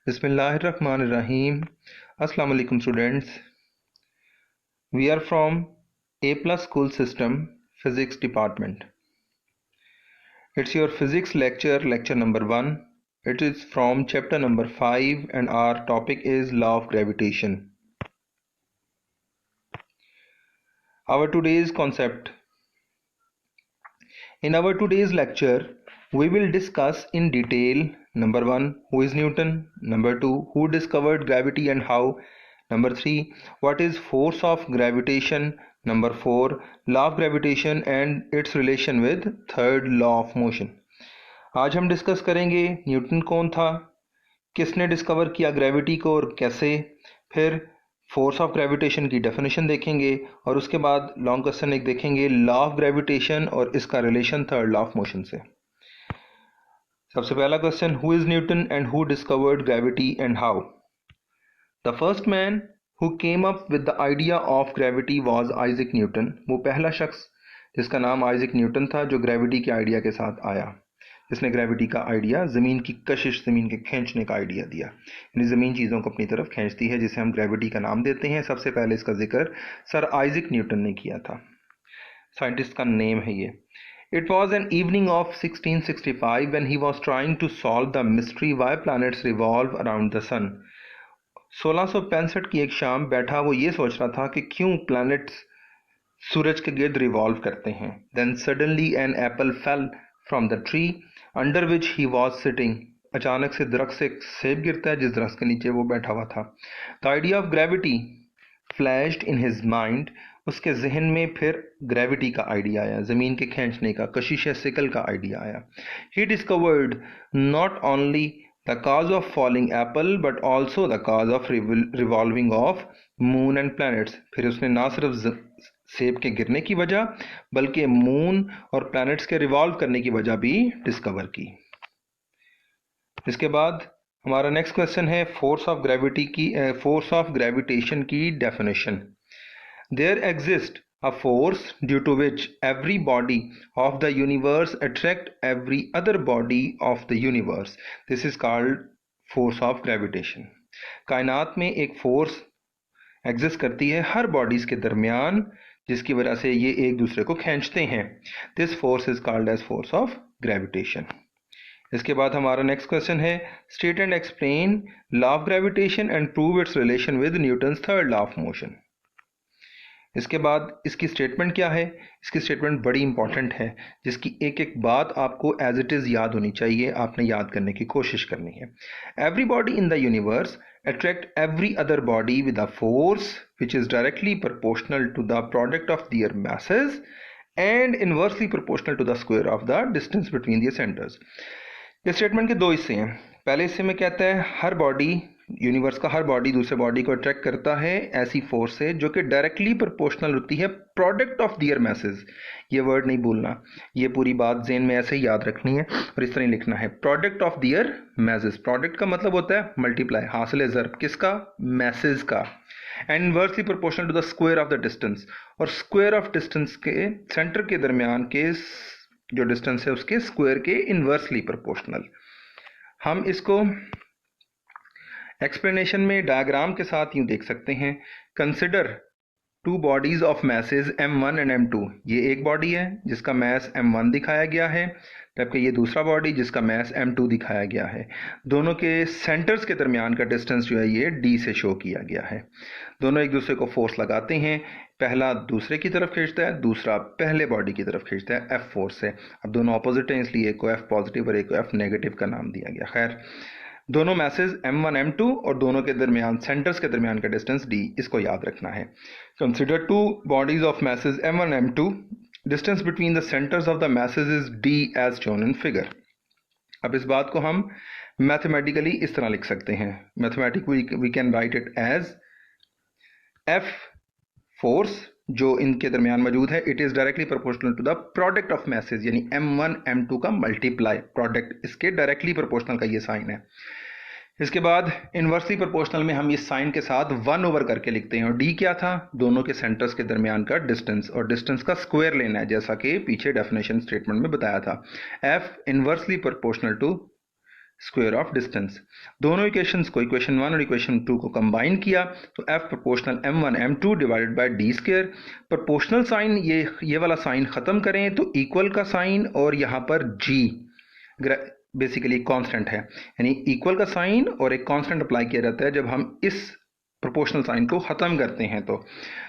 Bismillahirrahmanirrahim. Assalamu alaikum students. We are from A Plus School System Physics Department. It's your physics lecture number 1. It is from chapter number 5 and our topic is law of gravitation. Our today's concept. In our today's lecture, we will discuss in detail number 1, who is Newton, number 2, who discovered gravity and how, number 3, what is force of gravitation, number 4, law of gravitation and its relation with third law of motion. आज हम discuss करेंगे Newton कौन था, किसने discover किया gravity को और कैसे, फिर फोर्स ऑफ ग्रेविटेशन की डेफिनेशन देखेंगे और उसके बाद लॉन्ग क्वेश्चन एक देखेंगे लॉ ऑफ ग्रेविटेशन और इसका relation third law of motion से। सबसे पहला question, who is Newton and who discovered gravity and how? The first man who came up with the idea of gravity was Isaac Newton. वो पहला शख्स जिसका नाम आइजैक न्यूटन था जो ग्रेविटी के आइडिया के साथ आया, जिसने ग्रेविटी का आइडिया, ज़मीन की कशिश, ज़मीन के खींचने का आइडिया दिया। यानी ज़मीन चीज़ों को अपनी तरफ खींचती है, जिसे हम ग्रेविटी का नाम देते हैं। सबसे पहले इसका जिक्र सर आइजैक न्यूटन ने किया था, साइंटिस्ट का नेम है ये। It was an evening of 1665 when he was trying to solve the mystery why planets revolve around the sun. 1665 की एक शाम बैठा वो ये सोच रहा था कि क्यों प्लैनेट्स सूरज के गिर्द रिवॉल्व करते हैं। Then suddenly an apple fell from the tree under which he was sitting. अचानक से दरख्त से एक सेब गिरता है जिस दरख्त के नीचे वो बैठा हुआ था। The idea of gravity flashed in his mind. उसके जहन में फिर ग्रेविटी का आइडिया आया, ज़मीन के खींचने का, कशिश सिकल का आइडिया आया। He discovered not only the cause of falling Apple but also the cause of revolving of moon and planets. फिर उसने ना सिर्फ सेब के गिरने की वजह बल्कि मून और प्लैनेट्स के रिवॉल्व करने की वजह भी डिस्कवर की। इसके बाद हमारा नेक्स्ट क्वेश्चन है फोर्स ऑफ ग्रेविटेशन की definition. There exists a force due to which every body of the universe attract every other body of the universe. This is called force of gravitation. कायनात में एक force exist करती है हर bodies के दरमियान, जिसकी वजह से ये एक दूसरे को खींचते हैं। This force is called as force of gravitation. इसके बाद हमारा नेक्स्ट क्वेश्चन है state and explain law of gravitation and prove its relation with Newton's third law of motion. इसके बाद इसकी स्टेटमेंट क्या है? इसकी स्टेटमेंट बड़ी इंपॉर्टेंट है, जिसकी एक एक बात आपको एज इट इज़ याद होनी चाहिए, आपने याद करने की कोशिश करनी है। Every body in the universe attract every other body with a force which is directly proportional to the product of their masses and inversely proportional to the square of the distance between their centers. इस statement के दो हिस्से हैं। पहले हिस्से में कहता है हर बॉडी, यूनिवर्स का हर बॉडी दूसरे बॉडी को अट्रैक्ट करता है ऐसी फोर्स से जो कि डायरेक्टली प्रोपोर्शनल होती है प्रोडक्ट ऑफ दियर मैसेज। ये वर्ड नहीं भूलना, ये पूरी बात ज़हन में ऐसे ही याद रखनी है और इस तरह लिखना है, product of their masses. Product का मतलब होता है मल्टीप्लाई, हासिल ज़र्ब, किसका? मैसेज का। And inversely proportional to the square of the distance, और स्क्वायर ऑफ डिस्टेंस के सेंटर के दरमियान के जो डिस्टेंस है उसके स्क्वायर के इनवर्सली प्रोपोर्शनल। हम इसको एक्सप्लेनेशन में डायग्राम के साथ यूं देख सकते हैं। Consider two bodies of masses m1 and m2। ये एक बॉडी है जिसका मैस m1 दिखाया गया है, जबकि ये दूसरा बॉडी जिसका मैस m2 दिखाया गया है। दोनों के सेंटर्स के दरमियान का डिस्टेंस जो है ये d से शो किया गया है। दोनों एक दूसरे को फोर्स लगाते हैं, पहला दूसरे की तरफ खींचता है, दूसरा पहले बॉडी की तरफ खींचता है F फोर्स से। अब दोनों ऑपोजिट हैं, इसलिए एक को F पॉजिटिव और एक को F नेगेटिव का नाम दिया गया। खैर, दोनों मैसेज m1 m2 और दोनों के दरमियान, सेंटर्स के दरमियान का डिस्टेंस d, इसको याद रखना है। Consider two bodies of masses m1 m2, distance between the centres of the masses is d as shown in figure. अब इस बात को हम मैथमेटिकली इस तरह लिख सकते हैं, mathematically we can write it as F force जो इनके दरमियान मौजूद है, it is directly proportional to the product of masses, यानी m1 m2 का मल्टीप्लाई, प्रोडक्ट इसके डायरेक्टली प्रोपोर्शनल का ये साइन है। इसके बाद इनवर्सली प्रोपोर्शनल में हम इस साइन के साथ 1 ओवर करके लिखते हैं, और d क्या था? दोनों के सेंटर्स के दरमियान का डिस्टेंस, और डिस्टेंस का स्क्वायर लेना है, जैसा कि पीछे डेफिनेशन स्टेटमेंट में बताया था। F inversely proportional to square of distance. दोनों इक्वेशंस को, इक्वेशन 1 और इक्वेशन 2 को कंबाइन किया तो F proportional m1 m2 divided by d square. Proportional sign, ये वाला साइन खत्म करें तो इक्वल का साइन और यहाँ पर g बेसिकली कांस्टेंट है, यानी इक्वल का साइन और एक कांस्टेंट अप्लाई किया जाता है जब हम इस प्रोपोर्शनल साइन को खत्म करते हैं। तो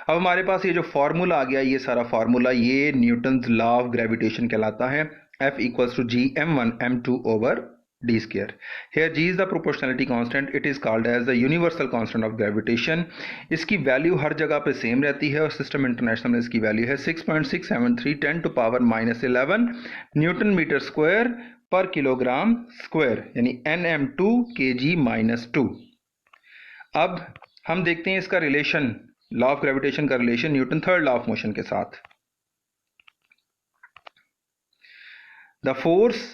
अब हमारे पास ये जो फार्मूला आ गया, ये सारा फार्मूला ये न्यूटन्स लॉ ऑफ ग्रेविटेशन कहलाता है। F equals to g m1 m2 over d square. Here g is the proportionality constant. It is called as the universal constant of gravitation. इसकी वैल्यू हर जगह पे same रहती है और system international में इसकी वैल्यू है 6.673 10 to power -11 newton metre square पर किलोग्राम स्क्वायर, यानी nm2 kg-2। अब हम देखते हैं इसका रिलेशन, लॉ ऑफ ग्रेविटेशन का relation Newton third law of motion के साथ। The force,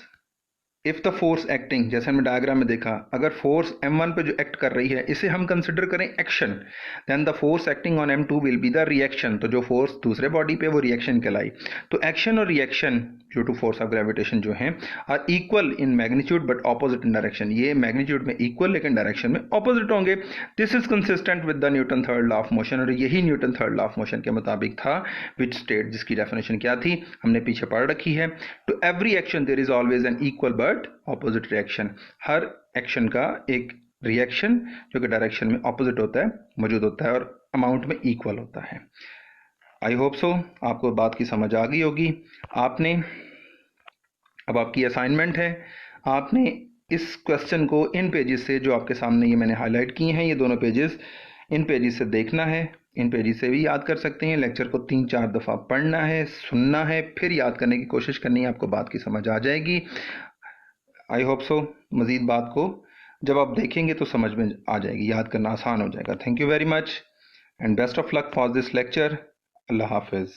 if the force acting, जैसे हमने डायग्राम में देखा, अगर फोर्स m1 पे जो एक्ट कर रही है इसे हम कंसिडर करें action, then the force acting on m2 will be the reaction. तो जो फोर्स दूसरे बॉडी पे वो रिएक्शन कहलाई। तो एक्शन और reaction due to force of gravitation जो है are equal in magnitude but opposite in direction. ये मैग्नीट्यूड में इक्वल लेकिन डायरेक्शन में ऑपोजिट होंगे। This is consistent with the Newton third law of motion, और यही Newton third law of motion के मुताबिक था, विच स्टेट, जिसकी डेफिनेशन क्या थी हमने पीछे पढ़ रखी है। To every action there is always an equal but opposite reaction. हर एक्शन का एक रिएक्शन जो कि डायरेक्शन में ऑपोजिट होता है मौजूद होता है और अमाउंट में इक्वल होता है। आई होप सो आपको बात की समझ आ गई होगी। आपने, अब आपकी असाइनमेंट है, आपने इस क्वेश्चन को इन पेजेस से जो आपके सामने ये मैंने हाईलाइट किए हैं, ये दोनों पेजेस, इन पेजेस से देखना है। इन पेजेस से भी याद कर सकते हैं। लेक्चर को 3-4 दफ़ा पढ़ना है, सुनना है, फिर याद करने की कोशिश करनी है, आपको बात की समझ आ जाएगी। आई होप सो मज़ीद बात को जब आप देखेंगे तो समझ में आ जाएगी, याद करना आसान हो जाएगा। Thank you very much and best of luck for this lecture. Allah हाफिज़।